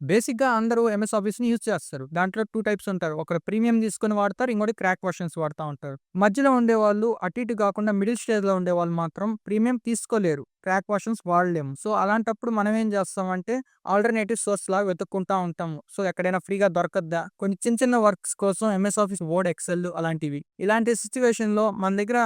బేసిక్‌గా అందరూ ఎంఎస్ ఆఫీస్‌ని యూజ్ చేస్తారు. దాంట్లో 2 టైప్స్ ఉంటారు. ఒకరు ప్రీమియం తీసుకొని వాడతారు. ఇంకోటి క్రాక్ వెర్షన్స్ వాడతా ఉంటారు. మధ్యలో ఉండేవాళ్ళు అటు ఇటు కాకుండా మిడిల్ స్టేజ్‌లో ఉండేవాళ్ళు మాత్రం ప్రీమియం తీసుకోలేరు. Crack versions వాడలేము. సో, అలాంటప్పుడు మనం ఏం చేస్తామంటే ఆల్టర్‌నేటివ్ సోర్స్‌లాగా వెతుక్కుంటా ఉంటాము. సో, ఎక్కడైనా ఫ్రీగా దొరకద్దా? కొన్ని చిన్న చిన్న వర్క్స్ కోసం ఎంఎస్ ఆఫీస్, వర్డ్, ఎక్సెల్ అలాంటివి. ఇలాంటి సిట్యుయేషన్‌లో మన దగ్గర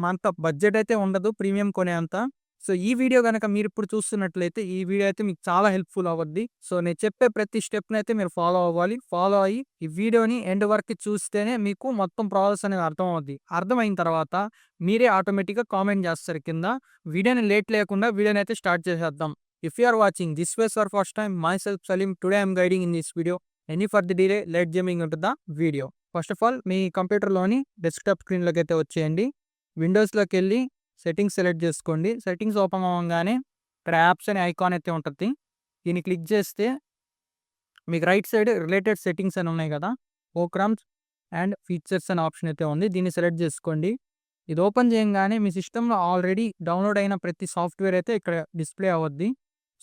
అంత బడ్జెట్ అయితే ఉండదు ప్రీమియం కొనేంత. సో, ఈ వీడియో గనక మీరిప్పుడు చూస్తున్నట్లయితే, ఈ వీడియో అయితే మీకు చాలా హెల్ప్‌ఫుల్ అవ్వద్ది. సో, నేను చెప్పే ప్రతి స్టెప్‌నైతే మీరు ఫాలో అవ్వాలి. ఫాలో అయ్యి, ఈ వీడియోని ఎండ్ వరకు చూస్తేనే మీకు మొత్తం ప్రాసెస్ అనేది అర్థమవుద్ది. అర్థమైన తర్వాత మీరే ఆటోమేటిక్‌గా కామెంట్ చేస్తారు కింద. వీడియోని లేట్ లేకుండా వీడియోనైతే స్టార్ట్ చేసేద్దాం. If you are watching this ways for first time myself Salim. Today I am guiding in this video. Any further delay, let's jumping into the video. First of all మీ కంప్యూటర్‌లోని desktop స్క్రీన్‌లోకైతే వచ్చేయండి. విండోస్‌లోకెళ్ళి settings select చేసుకోండి. Settings open అవ్వంగానే ఇక్కడ apps అనే icon అయితే ఉంటది. దీన్ని క్లిక్ చేస్తే మీకు రైట్ సైడ్ రిలేటెడ్ సెట్టింగ్స్ అని ఉన్నాయి కదా! ప్రోగ్రామ్స్ అండ్ ఫీచర్స్ అనే ఆప్షన్ అయితే ఉంది. దీన్ని సెలెక్ట్ చేసుకోండి. ఇది ఓపెన్ చేయంగానే మీ సిస్టమ్‌లో ఆల్రెడీ డౌన్‌లోడ్ అయిన ప్రతి సాఫ్ట్‌వేర్ అయితే ఇక్కడ డిస్‌ప్లే అవ్వద్ది.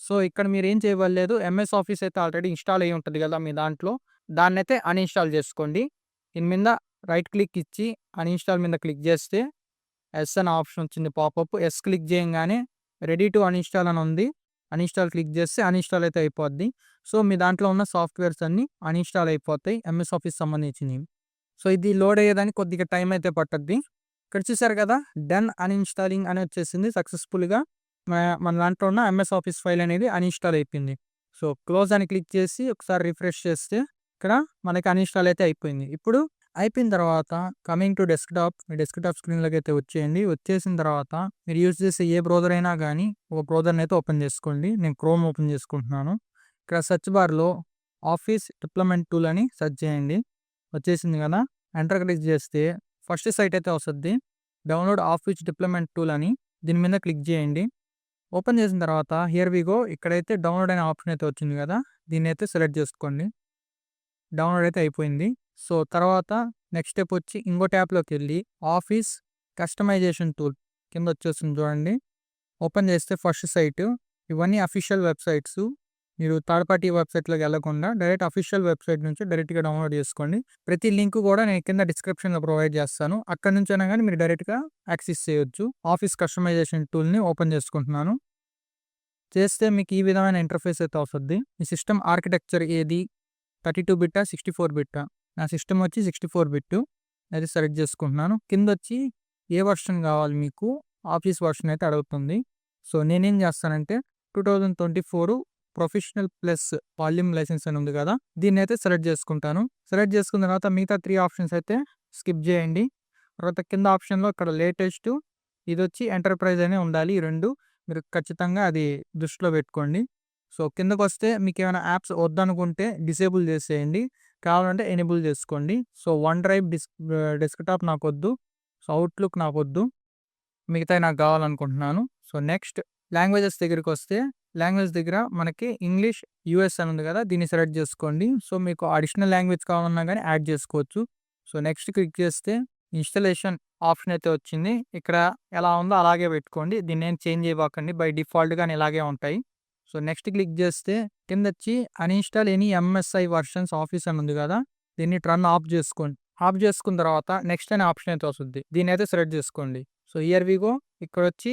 సో, ఇక్కడ మీరేం చేయవల్లేదు. ఎంఎస్ ఆఫీస్ అయితే ఆల్రెడీ ఇన్‌స్టాల్ అయ్యి ఉంటది కదా మీ దాంట్లో. దాన్నైతే అన్‌ఇన్‌స్టాల్ చేసుకోండి. దీని మీద రైట్ క్లిక్ ఇచ్చి అన్‌ఇన్‌స్టాల్ మీద క్లిక్ చేస్తే ఎస్ అనే ఆప్షన్ వచ్చింది పాపప్. ఎస్ క్లిక్ చేయంగానే రెడీ టు అన్‌ఇన్‌స్టాల్ అని ఉంది. అన్‌ఇన్‌స్టాల్ క్లిక్ చేస్తే అన్‌ఇన్‌స్టాల్ అయితే అయిపోద్ది. సో, మీ దాంట్లో ఉన్న సాఫ్ట్‌వేర్స్ అన్నీ అన్‌ఇన్‌స్టాల్ అయిపోతాయి. ఎంఎస్ ఆఫీస్ సంబంధించినవి. సో, ఇది లోడ్ అయ్యేదానికి కొద్దిగా టైం అయితే పట్టద్ది. ఇక్కడ చూసారు కదా! డన్ అన్‌ఇన్‌స్టాలింగ్ అని వచ్చేసింది సక్సెస్‌ఫుల్‌గా. మన దాంట్లో ఉన్న ఎంఎస్ ఆఫీస్ ఫైల్ అనేది అన్‌ఇన్‌స్టాల్ అయిపోయింది. సో, క్లోజ్ అని క్లిక్ చేసి ఒకసారి రిఫ్రెష్ చేస్తే ఇక్కడ మనకి అన్‌ఇన్‌స్టాల్ అయితే అయిపోయింది. ఇప్పుడు అయిపోయిన తర్వాత కమింగ్ టు డెస్క్‌టాప్. మీ డెస్క్‌టాప్ స్క్రీన్‌లోకైతే వచ్చేయండి. వచ్చేసిన తర్వాత మీరు యూజ్ చేసే ఏ బ్రౌజర్ అయినా గానీ ఒక బ్రౌజర్‌నైతే ఓపెన్ చేసుకోండి. నేను క్రోమ్ ఓపెన్ చేసుకుంటున్నాను. ఇక్కడ సెర్చ్ బార్‌లో ఆఫీస్ డిప్లాయ్‌మెంట్ టూల్ అని సెర్చ్ చేయండి. వచ్చేసింది కదా! ఎంటర్ క్లిక్ చేస్తే ఫస్ట్ సైట్ అయితే వస్తది. డౌన్‌లోడ్ ఆఫీస్ డిప్లాయ్‌మెంట్ టూల్ అని దీని మీద క్లిక్ చేయండి. ఓపెన్ చేసిన తర్వాత హియర్ వి గో ఇక్కడైతే డౌన్‌లోడ్ అనే ఆప్షన్ అయితే వచ్చింది కదా! దీన్నైతే సెలెక్ట్ చేసుకోండి. డౌన్‌లోడ్ అయితే అయిపోయింది. సో, తర్వాత నెక్స్ట్ స్టెప్ వచ్చి ఇంకో ట్యాబ్‌లోకెళ్ళి ఆఫీస్ కస్టమైజేషన్ టూల్ కింద వచ్చేస్తుంది చూడండి. ఓపెన్ చేస్తే ఫస్ట్ సైట్ ఇవన్నీ అఫీషియల్ వెబ్‌సైట్సు. మీరు థర్డ్ పార్టీ వెబ్‌సైట్‌లోకి వెళ్ళకుండా డైరెక్ట్ అఫీషియల్ వెబ్‌సైట్ నుంచి డైరెక్ట్‌గా డౌన్‌లోడ్ చేసుకోండి. ప్రతి లింక్ కూడా నేను కింద డిస్క్రిప్షన్‌లో ప్రొవైడ్ చేస్తాను. అక్కడి నుంచైనా గానీ మీరు డైరెక్ట్‌గా యాక్సెస్ చేయొచ్చు. ఆఫీస్ కస్టమైజేషన్ టూల్‌ని ఓపెన్ చేసుకుంటున్నాను. చేస్తే మీకు ఈ విధమైన ఇంటర్ఫేస్ అయితే వస్తది. మీ సిస్టమ్ ఆర్కిటెక్చర్ ఏది? 32 బిట్టా? 64 బిట్టా? నా సిస్టమ్ వచ్చి 64 బిట్టు. అది సెలెక్ట్ చేసుకుంటున్నాను. కిందొచ్చి ఏ వెర్షన్ కావాలి మీకు? ఆఫీస్ వెర్షన్ అయితే అడుగుతుంది. సో, నేనేం చేస్తానంటే 2024 ప్రొఫెషనల్ ప్లస్ వాల్యూమ్ లైసెన్స్ అని ఉంది కదా! దీన్నైతే సెలెక్ట్ చేసుకుంటాను. సెలెక్ట్ చేసుకున్న తర్వాత మిగతా 3 ఆప్షన్స్ అయితే స్కిప్ చేయండి. తర్వాత కింద ఆప్షన్‌లో ఇక్కడ లేటెస్ట్ ఇదొచ్చి ఎంటర్‌ప్రైజ్ అనే ఉండాలి. ఈ 2 మీరు ఖచ్చితంగా అది దృష్టిలో పెట్టుకోండి. సో, కిందకొస్తే మీకేమైనా యాప్స్ వద్దనుకుంటే డిసేబుల్ చేసేయండి. కావాలంటే ఎనేబుల్ చేసుకోండి. సో, వన్ డ్రైవ్ డెస్క్‌టాప్ నాకొద్దు. సో, అవుట్‌లుక్ నాకొద్దు. మిగతాయి నాకు కావాలనుకుంటున్నాను. సో, నెక్స్ట్ లాంగ్వేజెస్ దగ్గరికొస్తే లాంగ్వేజ్ దగ్గర మనకి ఇంగ్లీష్, యూఎస్ అని ఉంది కదా! దీన్ని సెలెక్ట్ చేసుకోండి. సో, మీకు అడిషనల్ లాంగ్వేజ్ కావాలన్నా గానీ యాడ్ చేసుకోవచ్చు. సో, నెక్స్ట్ క్లిక్ చేస్తే ఇన్‌స్టాలేషన్ ఆప్షన్ అయితే వచ్చింది. ఇక్కడ ఎలా ఉందో అలాగే పెట్టుకోండి. దీన్నేం చేంజ్ చేయబాకండి. బై డిఫాల్ట్‌గానే ఇలాగే ఉంటాయి. సో, నెక్స్ట్ క్లిక్ చేస్తే కిందొచ్చి uninstall any MSI versions office అని ఉంది కదా! దీన్ని టర్న్ ఆఫ్ చేసుకోండి. ఆఫ్ చేసుకున్న తర్వాత నెక్స్ట్ అనే ఆప్షన్ అయితే వస్తది. దీన్నైతే సెలెక్ట్ చేసుకోండి. సో, హియర్ వి గో ఇక్కడొచ్చి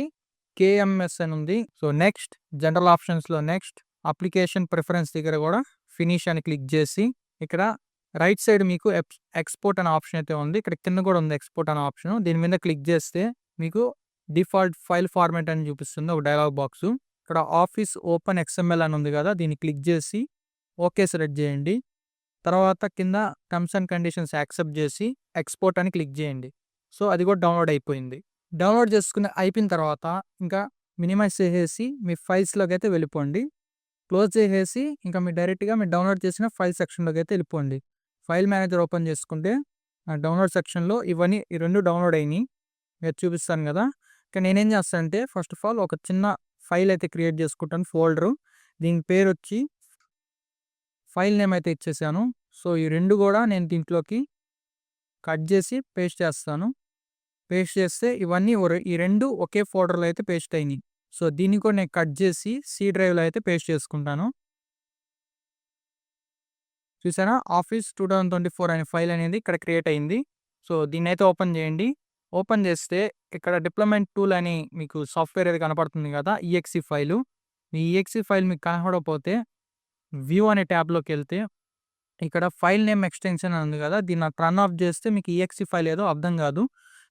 కేఎంఎస్ అని ఉంది. సో, నెక్స్ట్ జనరల్ ఆప్షన్స్‌లో నెక్స్ట్ అప్లికేషన్ ప్రిఫరెన్స్ దగ్గర కూడా ఫినిష్ అని క్లిక్ చేసి ఇక్కడ రైట్ సైడ్ మీకు ఎక్స్‌పోర్ట్ అనే ఆప్షన్ అయితే ఉంది. ఇక్కడ కింద కూడా ఉంది ఎక్స్‌పోర్ట్ అనే ఆప్షన్. దీని మీద క్లిక్ చేస్తే మీకు డిఫాల్ట్ ఫైల్ ఫార్మాట్ అని చూపిస్తుంది ఒక డయలాగ్ బాక్సు. ఇక్కడ ఆఫీస్ ఓపెన్ ఎక్స్ఎంఎల్ అని ఉంది కదా! దీన్ని క్లిక్ చేసి ఓకే సెలెక్ట్ చేయండి. తర్వాత కింద టర్మ్స్ అండ్ కండిషన్స్ యాక్సెప్ట్ చేసి ఎక్స్‌పోర్ట్ అని క్లిక్ చేయండి. సో, అది కూడా డౌన్‌లోడ్ అయిపోయింది. డౌన్‌లోడ్ చేసుకుని అయిపోయిన తర్వాత ఇంకా మినిమైజ్ చేసేసి మీ ఫైల్స్‌లోకైతే వెళ్ళిపోండి. క్లోజ్ చేసేసి ఇంకా మీరు డైరెక్ట్‌గా మీరు డౌన్‌లోడ్ చేసిన ఫైల్ సెక్షన్‌లోకైతే వెళ్ళిపోండి. ఫైల్ మేనేజర్ ఓపెన్ చేసుకుంటే డౌన్‌లోడ్ సెక్షన్‌లో ఇవన్నీ ఈ 2 డౌన్‌లోడ్ అయినియి. మీకు చూపిస్తాను కదా! ఇక నేనేం చేస్తానంటే ఫస్ట్ ఆఫ్ ఆల్ ఒక చిన్న ఫైల్ అయితే క్రియేట్ చేసుకుంటాను ఫోల్డరు. దీని పేరొచ్చి ఫైల్ నేమ్ అయితే ఇచ్చేసాను. సో, ఈ 2 కూడా నేను దీంట్లోకి కట్ చేసి పేస్ట్ చేస్తాను. పేస్ట్ చేస్తే ఇవన్నీ ఈ 2 ఒకే ఫోల్డర్‌లో అయితే పేస్ట్ అయినియి. సో, దీన్ని కూడా నేను కట్ చేసి సి డ్రైవ్‌లో అయితే పేస్ట్ చేసుకుంటాను. చూసారా? ఆఫీస్ 2024 అనే ఫైల్ అనేది ఇక్కడ క్రియేట్ అయింది. సో, దీన్నైతే ఓపెన్ చేయండి. ఓపెన్ చేస్తే ఇక్కడ డిప్లోయ్‌మెంట్ టూల్ అని మీకు సాఫ్ట్‌వేర్ అది కనపడుతుంది కదా! EXE file. ఈ ఈఎక్స్ఈ ఫైల్ మీకు కనపడకపోతే వ్యూ అనే ట్యాబ్‌లోకెళ్తే ఇక్కడ ఫైల్ నేమ్ ఎక్స్‌టెన్షన్ అని ఉంది కదా! దీన్ని టర్న్ ఆఫ్ చేస్తే మీకు ఈఎక్స్ఈ ఫైల్ ఏదో అర్థం కాదు.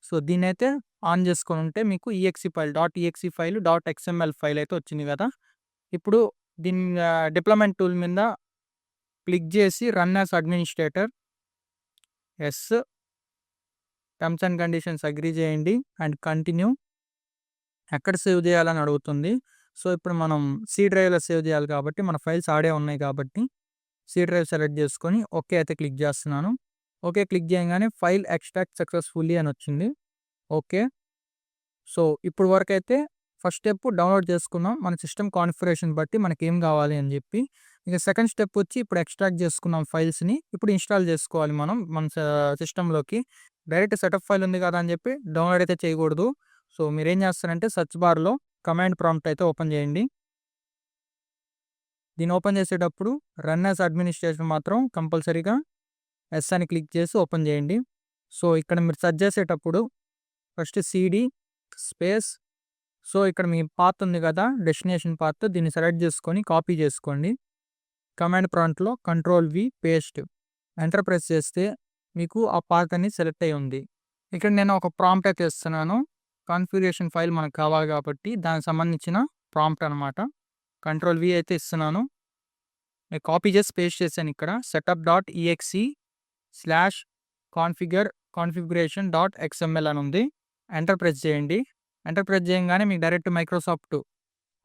సో, దీన్నైతే ఆన్ చేసుకొనుంటే మీకు EXE file .EXE file, .XML file అయితే వచ్చింది కదా! ఇప్పుడు దీన్ని డిప్లోయ్‌మెంట్ టూల్ మీద క్లిక్ చేసి run as administrator. Yes. Terms and conditions agree చేయండి అండ్ కంటిన్యూ. ఎక్కడ సేవ్ చేయాలని అడుగుతుంది. సో, ఇప్పుడు మనం సి డ్రైవ్‌లో సేవ్ చేయాలి కాబట్టి మన ఫైల్స్ ఆడే ఉన్నాయి కాబట్టి సి డ్రైవ్ సెలెక్ట్ చేసుకొని ఓకే అయితే క్లిక్ చేస్తున్నాను. ఓకే క్లిక్ చేయంగానే ఫైల్ ఎక్స్ట్రాక్ట్ సక్సెస్‌ఫుల్లీ అని వచ్చింది. ఓకే. సో, ఇప్పుడు వరకైతే ఫస్ట్ స్టెప్ డౌన్లోడ్ చేసుకున్నాం. మన సిస్టమ్ కాన్ఫిగరేషన్ బట్టి మనకేం కావాలి అని చెప్పి. ఇక సెకండ్ స్టెప్ వచ్చి ఇప్పుడు ఎక్స్ట్రాక్ట్ చేసుకున్నాం ఫైల్స్‌ని. ఇప్పుడు ఇన్‌స్టాల్ చేసుకోవాలి మనం మన సిస్టమ్‌లోకి. డైరెక్ట్ సెటప్ ఫైల్ ఉంది కదా అని చెప్పి డౌన్లోడ్ అయితే చేయకూడదు. సో, మీరేం చేస్తారంటే సెర్చ్ బార్‌లో కమాండ్ ప్రాంప్ట్ అయితే ఓపెన్ చేయండి. దీన్ని ఓపెన్ చేసేటప్పుడు రన్ యాస్ అడ్మినిస్ట్రేషన్ మాత్రం కంపల్సరీగా ఎస్ అని క్లిక్ చేసి ఓపెన్ చేయండి. సో, ఇక్కడ మీరు సెర్చ్ చేసేటప్పుడు ఫస్ట్ సీడీ స్పేస్ సో, ఇక్కడ మీ పాత్ ఉంది కదా! డెస్టినేషన్ పాత్ దీన్ని సెలెక్ట్ చేసుకొని కాపీ చేసుకోండి. కమాండ్ ప్రాంప్ట్‌లో కంట్రోల్-వి పేస్ట్. ఎంటర్ ప్రెస్ చేస్తే మీకు ఆ పాత్ అనేది సెలెక్ట్ అయ్యి ఉంది. ఇక్కడ నేను ఒక ప్రాంప్ట్ అయితే ఇస్తున్నాను. కాన్ఫిగరేషన్ ఫైల్ మనకు కావాలి కాబట్టి దానికి సంబంధించిన ప్రాంప్ట్ అనమాట. కంట్రోల్-వి అయితే ఇస్తున్నాను. నేను కాపీ చేసి పేస్ట్ చేశాను ఇక్కడ. setup.exe/configuration.xml అని ఉంది. ఎంటర్ ప్రెస్ చేయండి. ఎంటర్ ప్రెస్ చేయంగానే మీకు డైరెక్ట్ మైక్రోసాఫ్ట్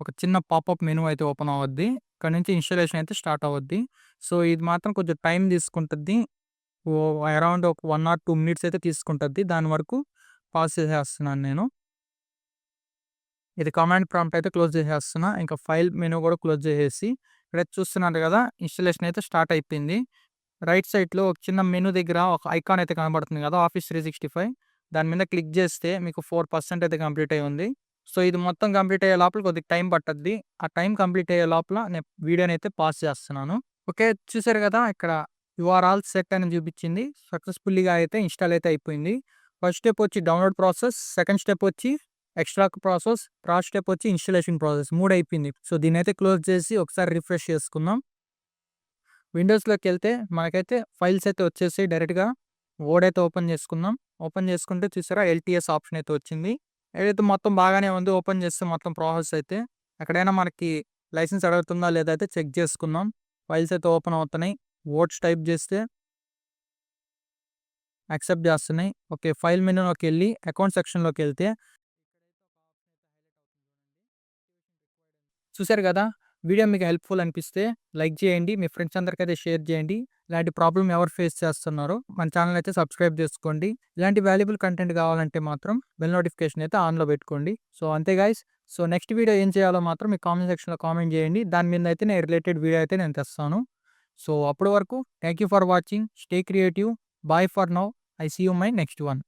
ఒక చిన్న పాపప్ మెనూ అయితే ఓపెన్ అవుద్ది. ఇక్కడ నుంచి ఇన్‌స్టాలేషన్ అయితే స్టార్ట్ అవుద్ది. సో, ఇది మాత్రం కొంచెం టైం తీసుకుంటది. అరౌండ్ ఒక 1 ఆర్ 2 మినిట్స్ అయితే తీసుకుంటది. దాని వరకు పాజ్ చేసేస్తున్నాను నేను. ఇది కమాండ్ ప్రాంప్ట్ అయితే క్లోజ్ చేసేస్తున్నా. ఇంకా ఫైల్ మెనూ కూడా క్లోజ్ చేసేసి ఇక్కడైతే చూస్తున్నారు కదా! ఇన్‌స్టాలేషన్ అయితే స్టార్ట్ అయిపోయింది. రైట్ సైడ్‌లో ఒక చిన్న మెనూ దగ్గర ఒక ఐకాన్ అయితే కనబడుతుంది కదా! ఆఫీస్ 365 దాని మీద క్లిక్ చేస్తే మీకు 4% అయితే కంప్లీట్ అయ్యి ఉంది. సో, ఇది మొత్తం కంప్లీట్ అయ్యే లోపల కొద్దిగా టైం పట్టద్ది. ఆ టైం కంప్లీట్ అయ్యే లోపల నేను వీడియోని అయితే పాజ్ చేస్తున్నాను. ఓకే. చూసారు కదా! ఇక్కడ యూ ఆర్ ఆల్ సెట్ అని చూపించింది. సక్సెస్‌ఫుల్లీగా అయితే ఇన్‌స్టాల్ అయితే అయిపోయింది. ఫస్ట్ స్టెప్ వచ్చి డౌన్‌లోడ్ ప్రాసెస్. సెకండ్ స్టెప్ వచ్చి ఎక్స్ట్రాక్ట్ ప్రాసెస్. థర్డ్ స్టెప్ వచ్చి ఇన్‌స్టాలేషన్ ప్రాసెస్. 3 అయిపోయింది. సో, దీన్నైతే క్లోజ్ చేసి ఒకసారి రిఫ్రెష్ చేసుకుందాం. విండోస్‌లోకెళ్తే మనకైతే ఫైల్స్ అయితే వచ్చేసాయి డైరెక్ట్‌గా. వర్డ్ అయితే ఓపెన్ చేసుకుందాం. ఓపెన్ చేసుకుంటే చూసారా ఎల్‌టీఎస్ ఆప్షన్ అయితే వచ్చింది. ఏదైతే మొత్తం బాగానే ఉంది. ఓపెన్ చేస్తే మొత్తం ప్రాసెస్ అయితే ఎక్కడైనా మనకి లైసెన్స్ అడుగుతుందా లేదా అయితే చెక్ చేసుకుందాం. ఫైల్స్ అయితే ఓపెన్ అవుతున్నాయి. వర్డ్స్ టైప్ చేస్తే యాక్సెప్ట్ చేస్తున్నాయి. ఓకే. ఫైల్ మెనూలోకెళ్ళి అకౌంట్ సెక్షన్‌లోకెళ్తే చూసారు కదా! వీడియో మీకు హెల్ప్‌ఫుల్ అనిపిస్తే లైక్ చేయండి. మీ ఫ్రెండ్స్ అందరికైతే షేర్ చేయండి. ఇలాంటి ప్రాబ్లమ్ ఎవరు ఫేస్ చేస్తున్నారో మన ఛానెల్ అయితే సబ్స్క్రైబ్ చేసుకోండి. ఇలాంటి వాల్యుబుల్ కంటెంట్ కావాలంటే మాత్రం బెల్ నోటిఫికేషన్ అయితే ఆన్‌లో పెట్టుకోండి. సో, అంతే గైస్. సో, నెక్స్ట్ వీడియో ఏం చేయాలో మాత్రం మీ కామెంట్ సెక్షన్‌లో కామెంట్ చేయండి. దాని మీద అయితే నేను రిలేటెడ్ వీడియో అయితే నేను తెస్తాను. సో, అప్పటి వరకు thank you for watching. Stay creative. Bye for now. I see you my next one.